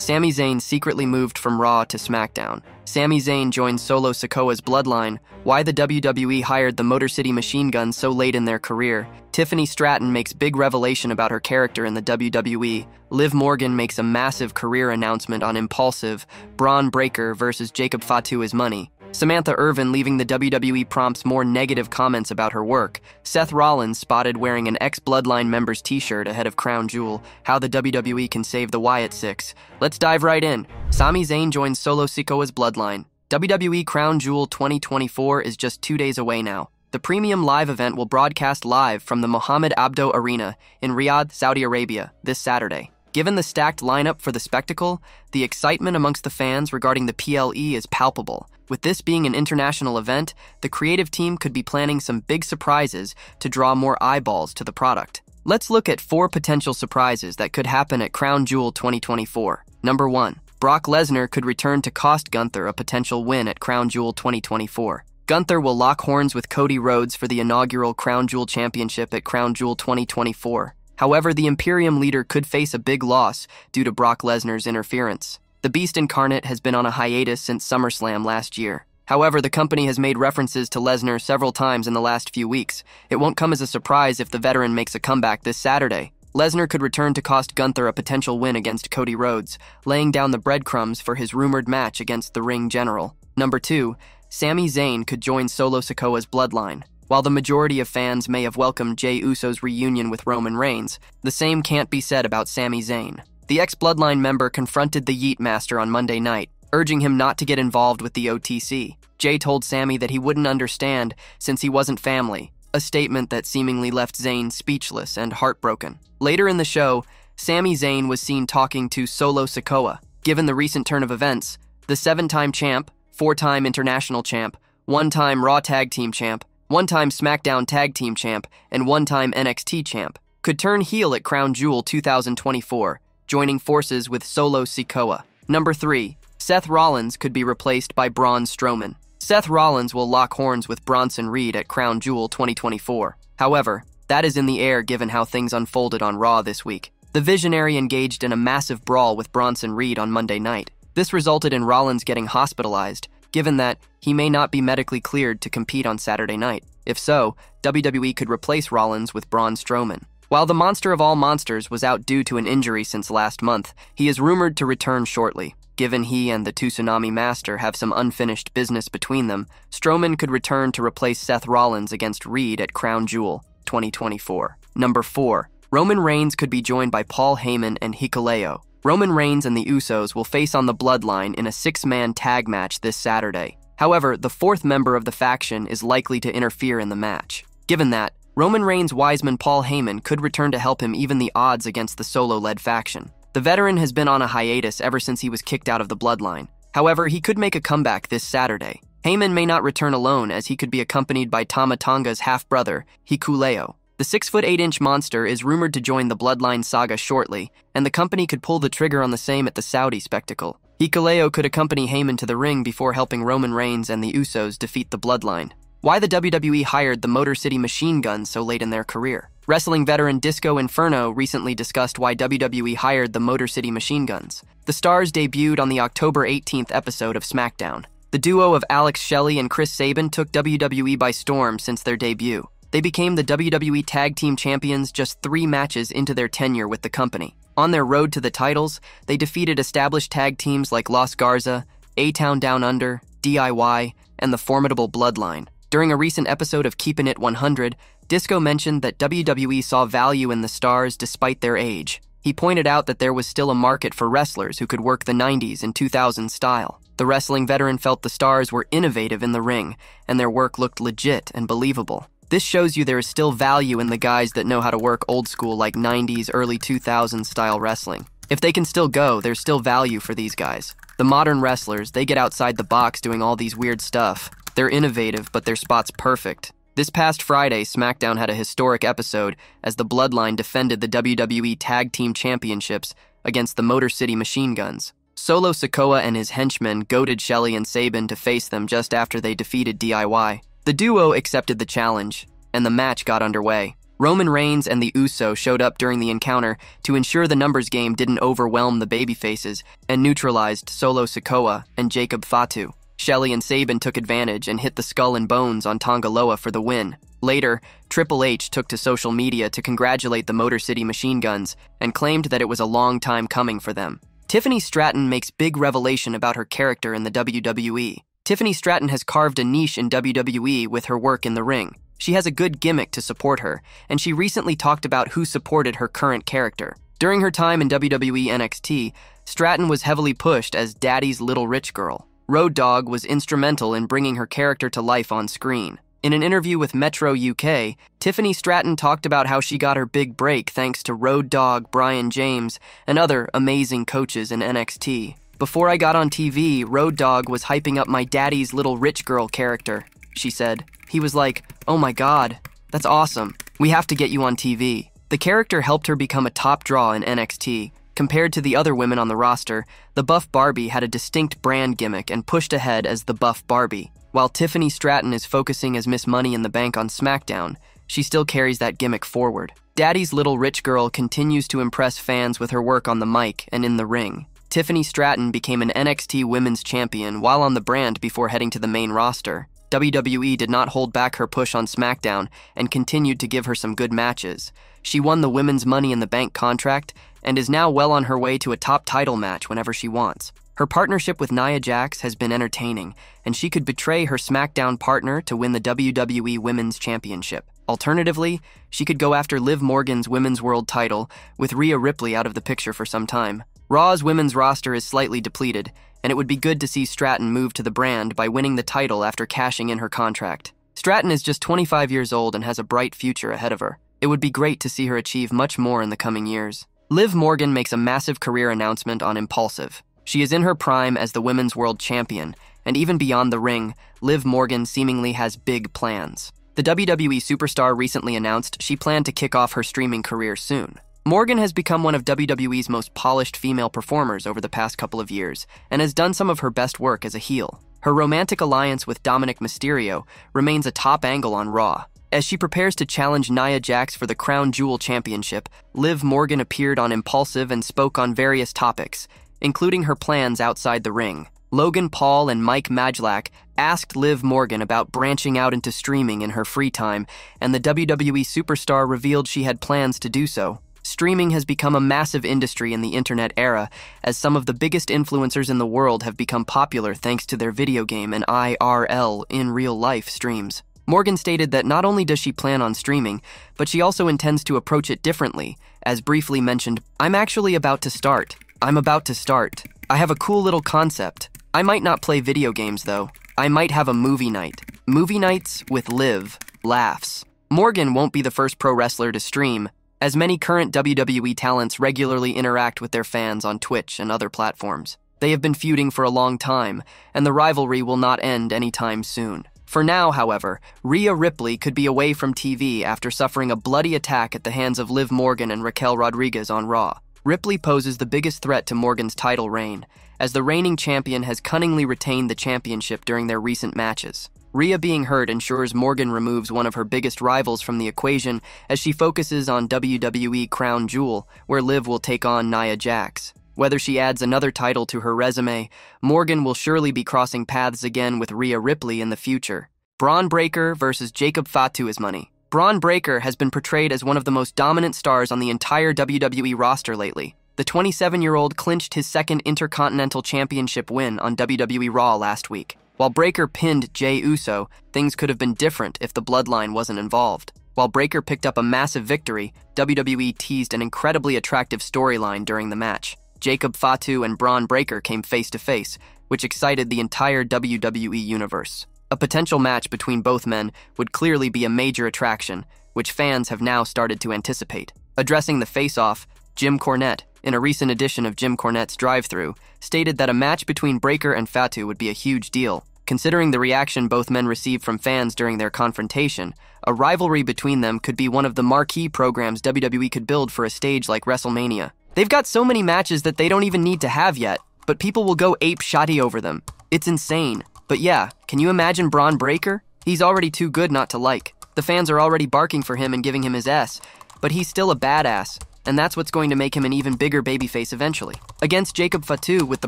Sami Zayn secretly moved from Raw to Smackdown. Sami Zayn joined Solo Sikoa's Bloodline. Why the WWE hired the Motor City Machine Gun so late in their career. Tiffany Stratton makes big revelation about her character in the WWE. Liv Morgan makes a massive career announcement on Impaulsive. Bron Breakker versus Jacob Fatu is money. Samantha Irvin leaving the WWE prompts more negative comments about her work. Seth Rollins spotted wearing an ex-Bloodline member's T-shirt ahead of Crown Jewel. How the WWE can save the Wyatt Sicks. Let's dive right in. Sami Zayn joins Solo Sikoa's Bloodline. WWE Crown Jewel 2024 is just 2 days away now. The premium live event will broadcast live from the Mohammed Abdo Arena in Riyadh, Saudi Arabia, this Saturday. Given the stacked lineup for the spectacle, the excitement amongst the fans regarding the PLE is palpable. With this being an international event, the creative team could be planning some big surprises to draw more eyeballs to the product. Let's look at 4 potential surprises that could happen at Crown Jewel 2024. Number 1. Brock Lesnar could return to cost Gunther a potential win at Crown Jewel 2024. Gunther will lock horns with Cody Rhodes for the inaugural Crown Jewel Championship at Crown Jewel 2024. However, the Imperium leader could face a big loss due to Brock Lesnar's interference. The Beast Incarnate has been on a hiatus since SummerSlam last year. However, the company has made references to Lesnar several times in the last few weeks. It won't come as a surprise if the veteran makes a comeback this Saturday. Lesnar could return to cost Gunther a potential win against Cody Rhodes, laying down the breadcrumbs for his rumored match against the Ring General. Number 2. Sami Zayn could join Solo Sikoa's Bloodline. While the majority of fans may have welcomed Jey Uso's reunion with Roman Reigns, the same can't be said about Sami Zayn. The ex-Bloodline member confronted the Yeet Master on Monday night, urging him not to get involved with the OTC. Jey told Sami that he wouldn't understand since he wasn't family, a statement that seemingly left Zayn speechless and heartbroken. Later in the show, Sami Zayn was seen talking to Solo Sikoa. Given the recent turn of events, the 7-time champ, 4-time international champ, 1-time Raw Tag Team champ, 1-time SmackDown Tag Team champ, and 1-time NXT champ, could turn heel at Crown Jewel 2024, joining forces with Solo Sikoa. Number 3. Seth Rollins could be replaced by Braun Strowman. Seth Rollins will lock horns with Bronson Reed at Crown Jewel 2024. However, that is in the air given how things unfolded on Raw this week. The Visionary engaged in a massive brawl with Bronson Reed on Monday night. This resulted in Rollins getting hospitalized, given that he may not be medically cleared to compete on Saturday night. If so, WWE could replace Rollins with Braun Strowman. While the monster of all monsters was out due to an injury since last month, he is rumored to return shortly. Given he and the Tsunami Master have some unfinished business between them, Strowman could return to replace Seth Rollins against Reed at Crown Jewel 2024. Number 4. Roman Reigns could be joined by Paul Heyman and Hikuleo. Roman Reigns and the Usos will face on the Bloodline in a 6-man tag match this Saturday. However, the 4th member of the faction is likely to interfere in the match. Given that, Roman Reigns' wiseman Paul Heyman could return to help him even the odds against the Solo-led faction. The veteran has been on a hiatus ever since he was kicked out of the Bloodline. However, he could make a comeback this Saturday. Heyman may not return alone as he could be accompanied by Tama Tonga's half-brother, Hikuleo. The 6'8" monster is rumored to join the Bloodline saga shortly, and the company could pull the trigger on the same at the Saudi spectacle. Hikuleo could accompany Heyman to the ring before helping Roman Reigns and the Usos defeat the Bloodline. Why the WWE hired the Motor City Machine Gun so late in their career. Wrestling veteran Disco Inferno recently discussed why WWE hired the Motor City Machine Guns. The stars debuted on the October 18th episode of Smackdown. The duo of Alex Shelley and Chris Sabin took WWE by storm since their debut. They became the WWE Tag Team Champions just 3 matches into their tenure with the company. On their road to the titles, they defeated established tag teams like Los Garza, A-Town Down Under, DIY, and the formidable Bloodline. During a recent episode of Keepin' It 100, Disco mentioned that WWE saw value in the stars despite their age. He pointed out that there was still a market for wrestlers who could work the 90s and 2000s style. The wrestling veteran felt the stars were innovative in the ring, and their work looked legit and believable. This shows you there is still value in the guys that know how to work old school like 90s, early 2000s style wrestling. If they can still go, there's still value for these guys. The modern wrestlers, they get outside the box doing all these weird stuff. They're innovative, but their spot's perfect. This past Friday, Smackdown had a historic episode as the Bloodline defended the WWE Tag Team Championships against the Motor City Machine Guns. Solo Sikoa and his henchmen goaded Shelley and Sabin to face them just after they defeated DIY. The duo accepted the challenge, and the match got underway. Roman Reigns and the Usos showed up during the encounter to ensure the numbers game didn't overwhelm the babyfaces and neutralized Solo Sikoa and Jacob Fatu. Shelly and Sabin took advantage and hit the skull and bones on Tongaloa for the win. Later, Triple H took to social media to congratulate the Motor City Machine Guns and claimed that it was a long time coming for them. Tiffany Stratton makes big revelation about her character in the WWE. Tiffany Stratton has carved a niche in WWE with her work in the ring. She has a good gimmick to support her, and she recently talked about who supported her current character. During her time in WWE NXT, Stratton was heavily pushed as Daddy's Little Rich Girl. Road Dogg was instrumental in bringing her character to life on screen. In an interview with Metro UK, Tiffany Stratton talked about how she got her big break thanks to Road Dogg, Brian James, and other amazing coaches in NXT. Before I got on TV, Road Dogg was hyping up my Daddy's Little Rich Girl character, she said. He was like, "Oh my God, that's awesome. We have to get you on TV." The character helped her become a top draw in NXT. Compared to the other women on the roster, the Buff Barbie had a distinct brand gimmick and pushed ahead as the Buff Barbie. While Tiffany Stratton is focusing as Miss Money in the Bank on SmackDown, she still carries that gimmick forward. Daddy's Little Rich Girl continues to impress fans with her work on the mic and in the ring. Tiffany Stratton became an NXT Women's Champion while on the brand before heading to the main roster. WWE did not hold back her push on SmackDown and continued to give her some good matches. She won the Women's Money in the Bank contract and is now well on her way to a top title match whenever she wants. Her partnership with Nia Jax has been entertaining, and she could betray her SmackDown partner to win the WWE Women's Championship. Alternatively, she could go after Liv Morgan's Women's World title, with Rhea Ripley out of the picture for some time. Raw's women's roster is slightly depleted, and it would be good to see Stratton move to the brand by winning the title after cashing in her contract. Stratton is just 25 years old and has a bright future ahead of her. It would be great to see her achieve much more in the coming years. Liv Morgan makes a massive career announcement on Impaulsive. She is in her prime as the Women's World Champion, and even beyond the ring, Liv Morgan seemingly has big plans. The WWE superstar recently announced she planned to kick off her streaming career soon. Morgan has become one of WWE's most polished female performers over the past couple of years, and has done some of her best work as a heel. Her romantic alliance with Dominic Mysterio remains a top angle on Raw. As she prepares to challenge Nia Jax for the Crown Jewel Championship, Liv Morgan appeared on Impaulsive and spoke on various topics, including her plans outside the ring. Logan Paul and Mike Majlak asked Liv Morgan about branching out into streaming in her free time, and the WWE superstar revealed she had plans to do so. Streaming has become a massive industry in the internet era, as some of the biggest influencers in the world have become popular thanks to their video game and IRL, in real life, streams. Morgan stated that not only does she plan on streaming, but she also intends to approach it differently. As briefly mentioned, I'm actually about to start. I have a cool little concept. I might not play video games though. I might have a movie night. Movie nights with Liv. Laughs. Morgan won't be the first pro wrestler to stream, as many current WWE talents regularly interact with their fans on Twitch and other platforms. They have been feuding for a long time, and the rivalry will not end anytime soon. For now, however, Rhea Ripley could be away from TV after suffering a bloody attack at the hands of Liv Morgan and Raquel Rodriguez on Raw. Ripley poses the biggest threat to Morgan's title reign, as the reigning champion has cunningly retained the championship during their recent matches. Rhea being hurt ensures Morgan removes one of her biggest rivals from the equation as she focuses on WWE Crown Jewel, where Liv will take on Nia Jax. Whether she adds another title to her resume, Morgan will surely be crossing paths again with Rhea Ripley in the future. Bron Breakker versus Jacob Fatu is money. Bron Breakker has been portrayed as one of the most dominant stars on the entire WWE roster lately. The 27-year-old clinched his second Intercontinental Championship win on WWE Raw last week. While Breakker pinned Jey Uso, things could have been different if the Bloodline wasn't involved. While Breakker picked up a massive victory, WWE teased an incredibly attractive storyline during the match. Jacob Fatu and Bron Breakker came face-to-face, which excited the entire WWE universe. A potential match between both men would clearly be a major attraction, which fans have now started to anticipate. Addressing the face-off, Jim Cornette, in a recent edition of Jim Cornette's Drive-Thru, stated that a match between Breakker and Fatu would be a huge deal. Considering the reaction both men received from fans during their confrontation, a rivalry between them could be one of the marquee programs WWE could build for a stage like WrestleMania. They've got so many matches that they don't even need to have yet, but people will go ape-shotty over them. It's insane. But yeah, can you imagine Bron Breakker? He's already too good not to like. The fans are already barking for him and giving him his S, but he's still a badass, and that's what's going to make him an even bigger babyface eventually. Against Jacob Fatu with the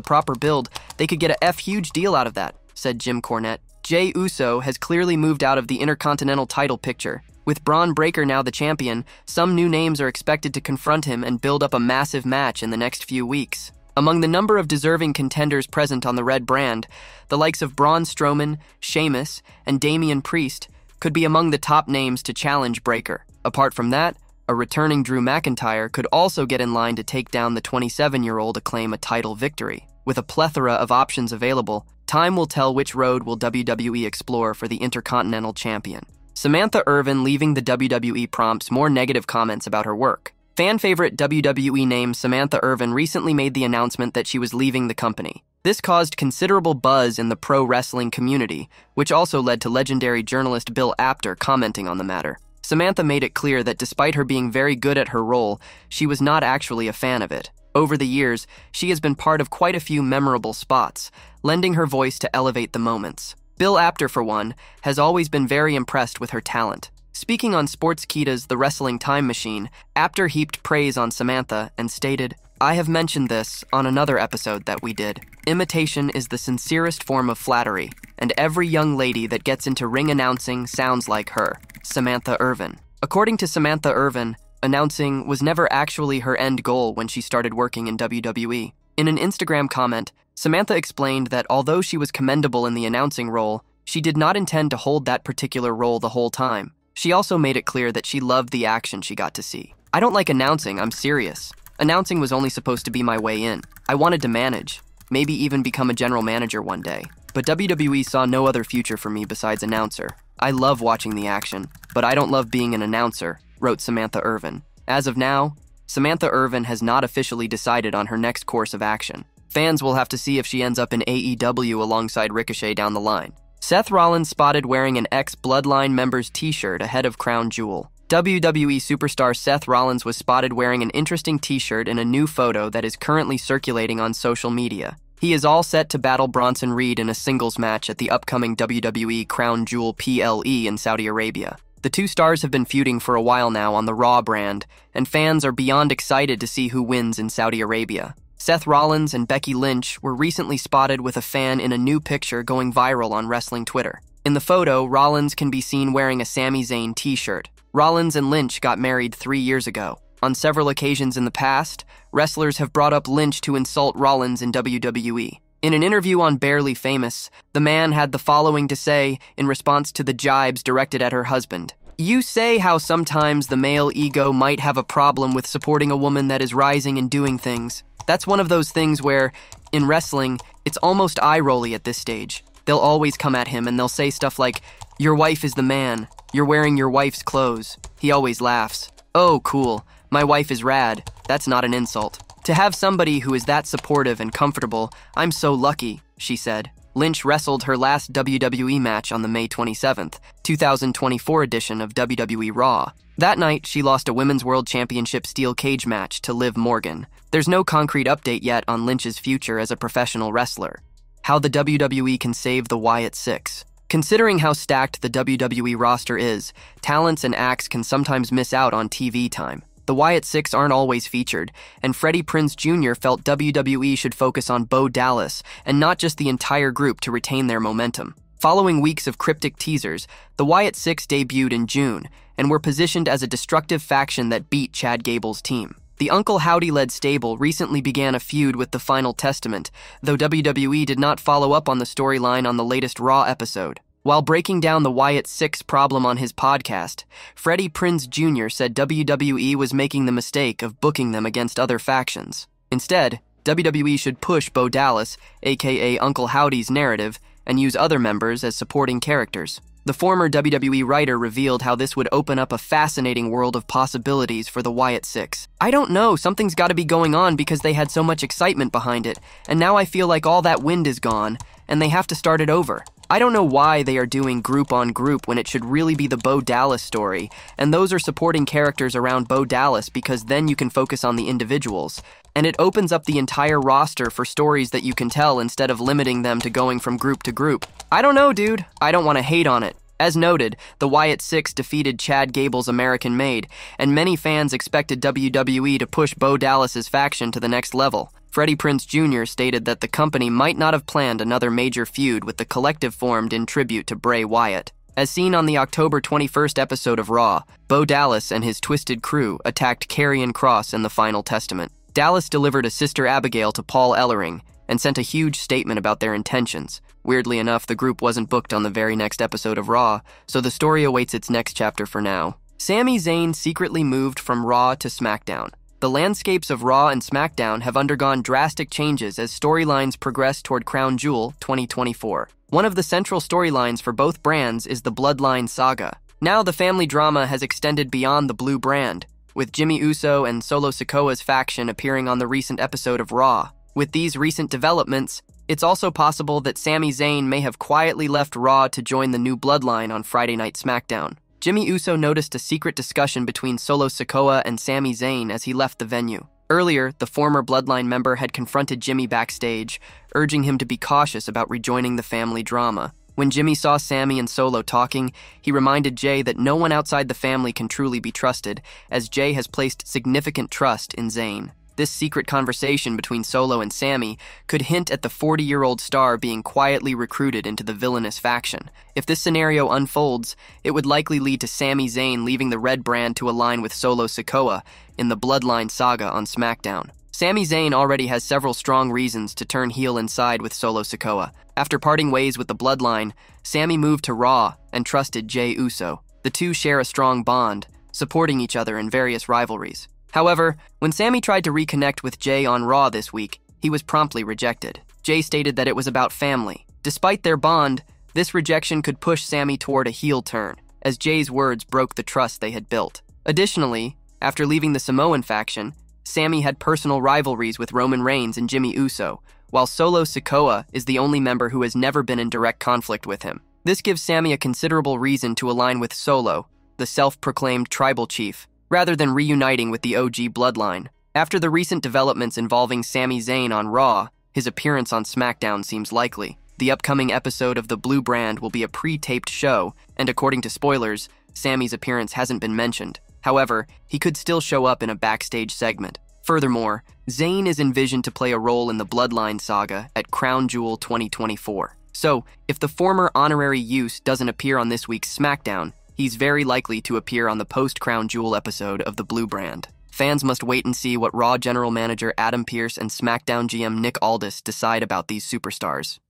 proper build, they could get a huge deal out of that, said Jim Cornette. Jey Uso has clearly moved out of the Intercontinental title picture. With Bron Breakker now the champion, some new names are expected to confront him and build up a massive match in the next few weeks. Among the number of deserving contenders present on the red brand, the likes of Braun Strowman, Sheamus, and Damian Priest could be among the top names to challenge Breakker. Apart from that, a returning Drew McIntyre could also get in line to take down the 27-year-old to claim a title victory. With a plethora of options available, time will tell which road will WWE explore for the Intercontinental Champion. Samantha Irvin leaving the WWE prompts more negative comments about her work. Fan favorite WWE name Samantha Irvin recently made the announcement that she was leaving the company. This caused considerable buzz in the pro wrestling community, which also led to legendary journalist Bill Apter commenting on the matter. Samantha made it clear that despite her being very good at her role, she was not actually a fan of it. Over the years, she has been part of quite a few memorable spots, lending her voice to elevate the moments. Bill Apter, for one, has always been very impressed with her talent. Speaking on Sportskeeda's The Wrestling Time Machine, Apter heaped praise on Samantha and stated, "I have mentioned this on another episode that we did. Imitation is the sincerest form of flattery, and every young lady that gets into ring announcing sounds like her, Samantha Irvin." According to Samantha Irvin, announcing was never actually her end goal when she started working in WWE. In an Instagram comment, Samantha explained that although she was commendable in the announcing role, she did not intend to hold that particular role the whole time. She also made it clear that she loved the action she got to see. "I don't like announcing, I'm serious. Announcing was only supposed to be my way in. I wanted to manage, maybe even become a general manager one day. But WWE saw no other future for me besides announcer. I love watching the action, but I don't love being an announcer," wrote Samantha Irvin. As of now, Samantha Irvin has not officially decided on her next course of action. Fans will have to see if she ends up in AEW alongside Ricochet down the line. Seth Rollins spotted wearing an ex-Bloodline member's T-shirt ahead of Crown Jewel. WWE superstar Seth Rollins was spotted wearing an interesting T-shirt in a new photo that is currently circulating on social media. He is all set to battle Bronson Reed in a singles match at the upcoming WWE Crown Jewel PLE in Saudi Arabia. The two stars have been feuding for a while now on the Raw brand, and fans are beyond excited to see who wins in Saudi Arabia. Seth Rollins and Becky Lynch were recently spotted with a fan in a new picture going viral on wrestling Twitter. In the photo, Rollins can be seen wearing a Sami Zayn t-shirt. Rollins and Lynch got married 3 years ago. On several occasions in the past, wrestlers have brought up Lynch to insult Rollins in WWE. In an interview on Barely Famous, the man had the following to say in response to the jibes directed at her husband. "You say how sometimes the male ego might have a problem with supporting a woman that is rising and doing things. That's one of those things where, in wrestling, it's almost eye-rolly at this stage. They'll always come at him and they'll say stuff like, 'Your wife is the man. You're wearing your wife's clothes.' He always laughs. 'Oh, cool. My wife is rad.' That's not an insult. To have somebody who is that supportive and comfortable, I'm so lucky," she said. Lynch wrestled her last WWE match on the May 27th, 2024 edition of WWE Raw. That night, she lost a Women's World Championship steel cage match to Liv Morgan. There's no concrete update yet on Lynch's future as a professional wrestler. How the WWE can save the Wyatt Sicks. Considering how stacked the WWE roster is, talents and acts can sometimes miss out on TV time. The Wyatt Sicks aren't always featured, and Freddie Prinze Jr. felt WWE should focus on Bo Dallas and not just the entire group to retain their momentum. Following weeks of cryptic teasers, the Wyatt Sicks debuted in June and were positioned as a destructive faction that beat Chad Gable's team. The Uncle Howdy-led stable recently began a feud with the Final Testament, though WWE did not follow up on the storyline on the latest Raw episode. While breaking down the Wyatt Sicks problem on his podcast, Freddie Prinze Jr. said WWE was making the mistake of booking them against other factions. Instead, WWE should push Bo Dallas, aka Uncle Howdy's narrative, and use other members as supporting characters. The former WWE writer revealed how this would open up a fascinating world of possibilities for the Wyatt Sicks. "I don't know, something's gotta be going on because they had so much excitement behind it, and now I feel like all that wind is gone, and they have to start it over. I don't know why they are doing group on group when it should really be the Bo Dallas story, and those are supporting characters around Bo Dallas because then you can focus on the individuals. And it opens up the entire roster for stories that you can tell instead of limiting them to going from group to group. I don't know, dude. I don't want to hate on it. As noted, the Wyatt Sicks defeated Chad Gable's American Made, and many fans expected WWE to push Bo Dallas's faction to the next level. Freddie Prinze Jr. stated that the company might not have planned another major feud with the collective formed in tribute to Bray Wyatt. As seen on the October 21st episode of Raw, Bo Dallas and his twisted crew attacked Karrion Kross in the Final Testament. Dallas delivered a Sister Abigail to Paul Ellering and sent a huge statement about their intentions. Weirdly enough, the group wasn't booked on the very next episode of Raw, so the story awaits its next chapter for now. Sami Zayn secretly moved from Raw to SmackDown. The landscapes of Raw and SmackDown have undergone drastic changes as storylines progress toward Crown Jewel 2024. One of the central storylines for both brands is the Bloodline saga. Now the family drama has extended beyond the blue brand, with Jimmy Uso and Solo Sikoa's faction appearing on the recent episode of Raw. With these recent developments, it's also possible that Sami Zayn may have quietly left Raw to join the new Bloodline on Friday Night SmackDown. Jimmy Uso noticed a secret discussion between Solo Sikoa and Sami Zayn as he left the venue. Earlier, the former Bloodline member had confronted Jimmy backstage, urging him to be cautious about rejoining the family drama. When Jimmy saw Sami and Solo talking, he reminded Jay that no one outside the family can truly be trusted, as Jay has placed significant trust in Zayn. This secret conversation between Solo and Sami could hint at the 40-year-old star being quietly recruited into the villainous faction. If this scenario unfolds, it would likely lead to Sami Zayn leaving the red brand to align with Solo Sikoa in the Bloodline saga on SmackDown. Sami Zayn already has several strong reasons to turn heel inside with Solo Sikoa. After parting ways with the Bloodline, Sami moved to Raw and trusted Jey Uso. The two share a strong bond, supporting each other in various rivalries. However, when Sami tried to reconnect with Jey on Raw this week, he was promptly rejected. Jey stated that it was about family. Despite their bond, this rejection could push Sami toward a heel turn, as Jey's words broke the trust they had built. Additionally, after leaving the Samoan faction, Sami had personal rivalries with Roman Reigns and Jimmy Uso, while Solo Sikoa is the only member who has never been in direct conflict with him. This gives Sami a considerable reason to align with Solo, the self-proclaimed tribal chief, rather than reuniting with the OG Bloodline. After the recent developments involving Sami Zayn on Raw, his appearance on SmackDown seems likely. The upcoming episode of the Blue Brand will be a pre-taped show, and according to spoilers, Sami's appearance hasn't been mentioned. However, he could still show up in a backstage segment. Furthermore, Zayn is envisioned to play a role in the Bloodline saga at Crown Jewel 2024. So, if the former honorary use doesn't appear on this week's SmackDown, he's very likely to appear on the post-Crown Jewel episode of the Blue Brand. Fans must wait and see what Raw General Manager Adam Pearce and SmackDown GM Nick Aldis decide about these superstars.